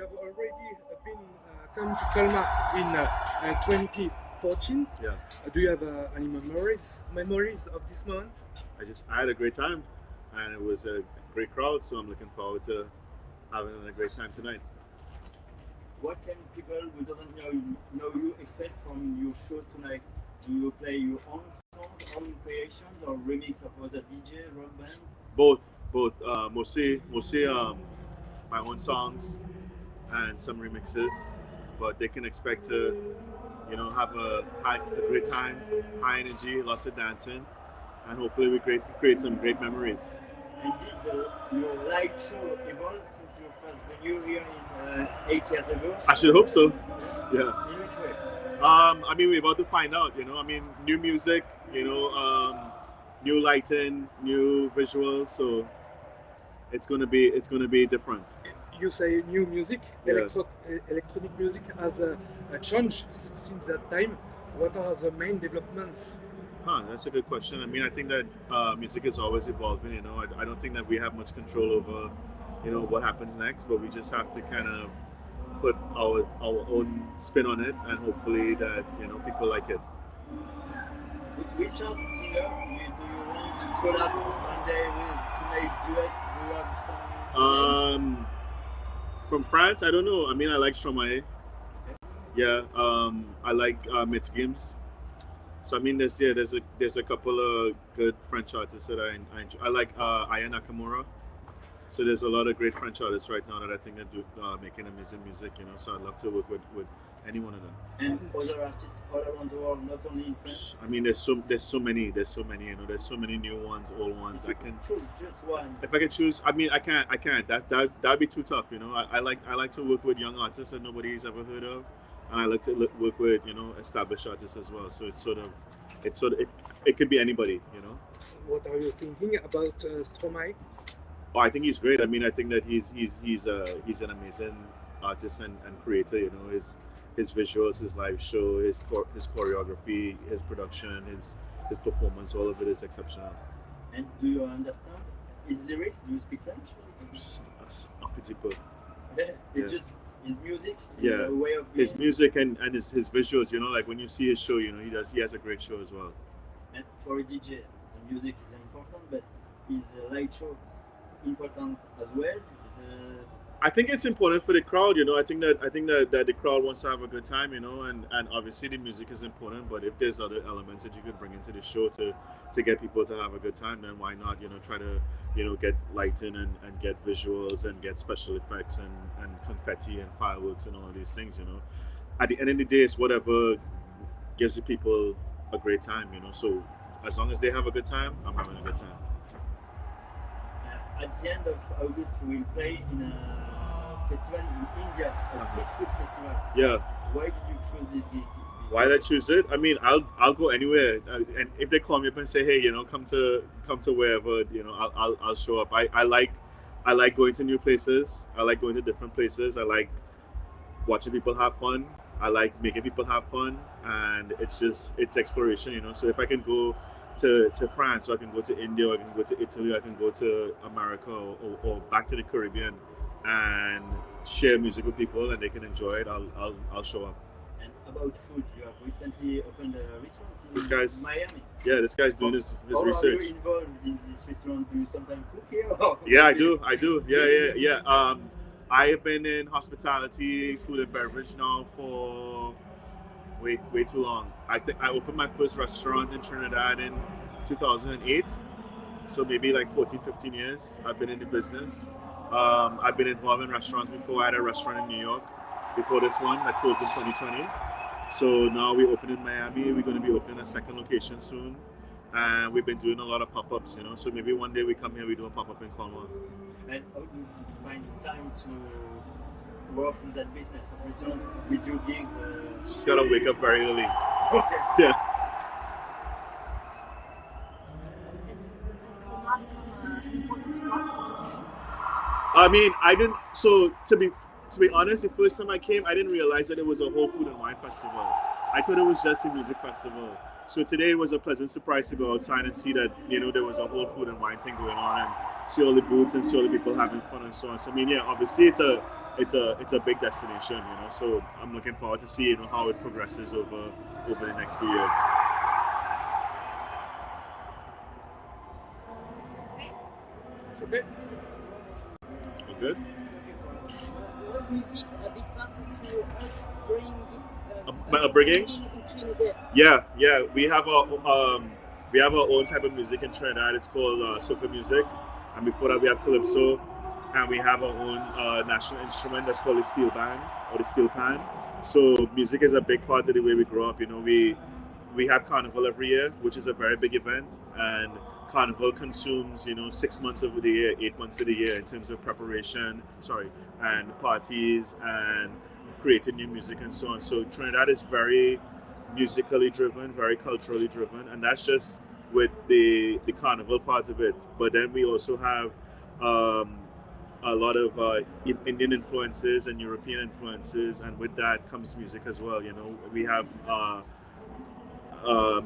have already been come to Colmar in 2014. Yeah. Do you have any memories of this moment? I had a great time, and it was a great crowd. So I'm looking forward to having a great time tonight. What can people who doesn't know you expect from your show tonight? Do you play your own songs, own creations, or remix of other DJ, rock bands? Both. Mostly my own songs and some remixes, but they can expect to, have a great time, high energy, lots of dancing, and hopefully we create some great memories. And did your live show evolve since your first venue here in 8 years ago? I should hope so. Yeah. In which way? We're about to find out. New music. New lighting, new visuals. So it's gonna be different. You say new music, Yeah. electronic music has changed since that time. What are the main developments? That's a good question. I think that music is always evolving. I don't think that we have much control over, what happens next. But we just have to kind of put our own spin on it, and hopefully that people like it. Which other singer do you want to collab one day with to make duets? Do you have some? From France, I don't know. I like Stromae. Yeah. I like Games. So there's a couple of good French artists that I enjoy. I like Aya Nakamura. So there's a lot of great French artists right now that I think that do making amazing music. So I'd love to work with any one of them. And other artists all around the world, not only in France. There's so many. There's so many new ones, old ones. I can choose just one. If I can choose, I can't. That'd be too tough. I like to work with young artists that nobody's ever heard of. And I like to work with established artists as well. So it could be anybody. What are you thinking about Stromae? Oh, I think he's great. I think that he's an amazing artist and creator. His visuals, his live show, his choreography, his production, his performance, all of it is exceptional. And do you understand his lyrics? Do you speak French? Un petit peu. Yes, it's just his music, yeah, way of being. His music and his visuals, like when you see his show, he has a great show as well. And for a DJ, the music is important, but is a light show important as well? I think it's important for the crowd, I think that the crowd wants to have a good time, and obviously the music is important, but if there's other elements that you could bring into the show to get people to have a good time, then why not, try to, get lighting and get visuals and get special effects and confetti and fireworks and all of these things, At the end of the day, it's whatever gives the people a great time, so as long as they have a good time, I'm having a good time. At the end of August, we will play in a festival in India, a street food festival. Yeah. Why did you choose this gig? Why did I choose it? I'll go anywhere, and if they call me up and say, hey, come to wherever, I'll show up. I like going to new places. I like going to different places. I like watching people have fun. I like making people have fun, and it's exploration, So if I can go to France, or I can go to India, or I can go to Italy, I can go to America, or back to the Caribbean, and share music with people, and they can enjoy it, I'll show up. And about food, you have recently opened a restaurant in Miami. Yeah, this guy's doing his research. Are you involved in this restaurant? Do you sometimes cook here? Yeah, I do. Yeah. I have been in hospitality, food and beverage now for way too long. I think I opened my first restaurant in Trinidad in 2008. So maybe like 14, 15 years I've been in the business. I've been involved in restaurants before. I had a restaurant in New York before this one that closed in 2020. So now we open in Miami. We're going to be opening a second location soon. And we've been doing a lot of pop-ups, So maybe one day we come here, we do a pop-up in Colmar. And how do you find time to work in that business of restaurant with your gigs? Just gotta wake up very early. Okay. Yeah. Has Colmar become an important spot for the scene? I didn't. So to be honest, the first time I came, I didn't realize that it was a whole food and wine festival. I thought it was just a music festival. So today was a pleasant surprise to go outside and see that, you know, there was a whole food and wine thing going on, and see all the booths and see all the people having fun and so on. So I mean, yeah, obviously it's a big destination, you know. So I'm looking forward to see, you know, how it progresses over the next few years. It's okay. You good? Was music a big part of your Upbringing? in Trinidad? Yeah. We have our own type of music in Trinidad. It's called soca music, and before that we have calypso, and we have our own national instrument that's called the steel band or the steel pan. So music is a big part of the way we grow up. You know, we have carnival every year, which is a very big event, and carnival consumes, you know, 6 months of the year, 8 months of the year in terms of preparation, and parties and creating new music and so on. So Trinidad is very musically driven, very culturally driven, and that's just with the carnival part of it. But then we also have a lot of Indian influences and European influences, and with that comes music as well. You know, we have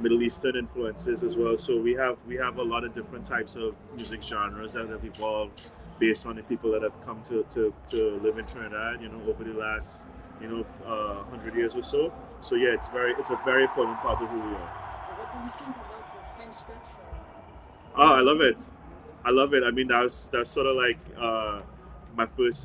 Middle Eastern influences as well. So we have a lot of different types of music genres that have evolved based on the people that have come to live in Trinidad, you know, over the last, you know, 100 years or so. So yeah, it's a very important part of who we are. What do you think about French touch? Oh, I love it. I mean, that's sort of like my first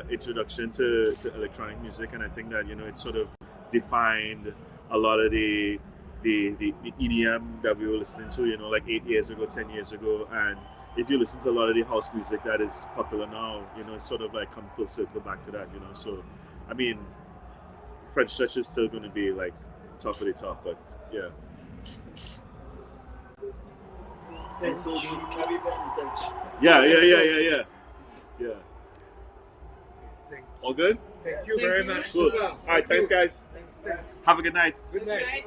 introduction to electronic music, and I think that, you know, it sort of defined a lot of the EDM that we were listening to, you know, like 8 years ago, 10 years ago. And if you listen to a lot of the house music that is popular now, you know, it's sort of like come full circle back to that, you know. So, I mean, French touch is still going to be like top of the top, but yeah. And so this caribéennes touch. Yeah. Thank All good? you very much. Cool. All right, thanks guys. Thanks. Have a good night. Good night.